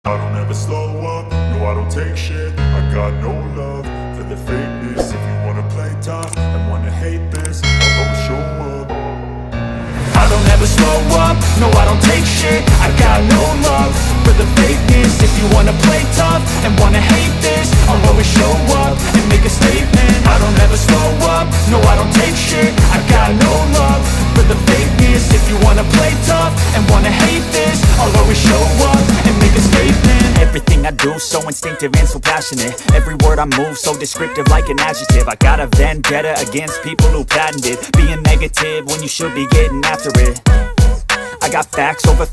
I don't ever slow up, no I don't take shit. I got no love for the fakeness. If you wanna play tough and wanna hate this, I'll always show up. I don't ever slow up, no I don't take shit. I got no love for the fakeness. If you wanna play tough and wanna hate this, I'll always show up and make a statement. I don't ever slow up, no I don't take shit. I got no love for the fakeness. If you wanna play tough and wanna hate this, I'll always show up and make a statement. Everything I do so instinctive and so passionate. Every word I move so descriptive like an adjective. I got a vendetta against people who patented being negative when you should be getting after it. I got facts over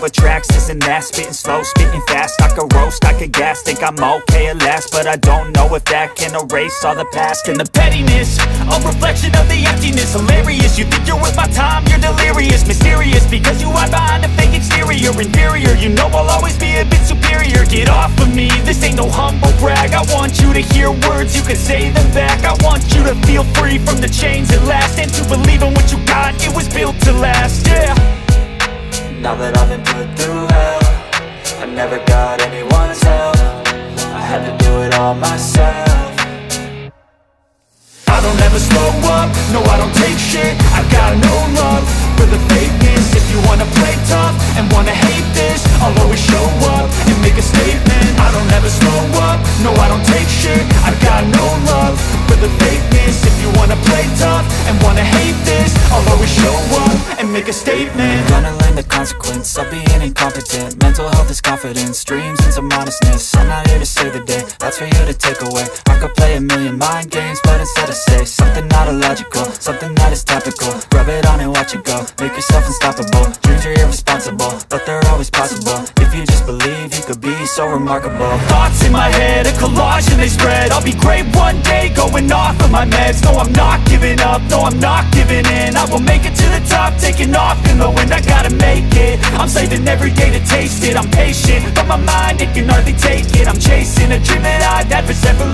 tracks, this and that. Spitting slow, spitting fast, I could roast, I could gas. Think I'm okay at last, but I don't know if that can erase all the past. And the pettiness, a reflection of the emptiness. Hilarious, you think you're worth my time, you're delirious. Mysterious, because you hide behind a fake exterior. Inferior, you know I'll always be a bit superior. Get off of me, this ain't no humble brag. I want you to hear words, you can say them back. I want you to feel free from the chains at last, and to believe in what you got, it was built to last, yeah. Now that I've been put through hell, I never got anyone's help. I had to do it all myself. I don't ever slow up, no I don't take shit. I got no love for the fakeness. If you wanna play tough and wanna hate this, I'll always show up and make a statement. I don't ever slow up, no I don't take shit. I got no love for the fakeness. If you wanna play tough and wanna hate this, I'll always show up and make a statement. Gonna learn the consequence of being incompetent. Mental health is confidence, dreams and some honestness. I'm not here to save the day, that's for you to take away. I could play a million mind games, but instead I say something not illogical, something that is topical. Rub it on and watch it go, make yourself unstoppable. Dreams are irresponsible, but they're always possible. If you just believe, you could be so remarkable. Thoughts in my head, a collage and they spread. I'll be great one day, going off of my meds. No, I'm not giving up, no, I'm not giving in. I will make it to the top, taking off in the wind. I gotta make it, I'm saving every day to taste it. I'm patient, but my mind, it can hardly take it. I'm chasing a dream that I've had for several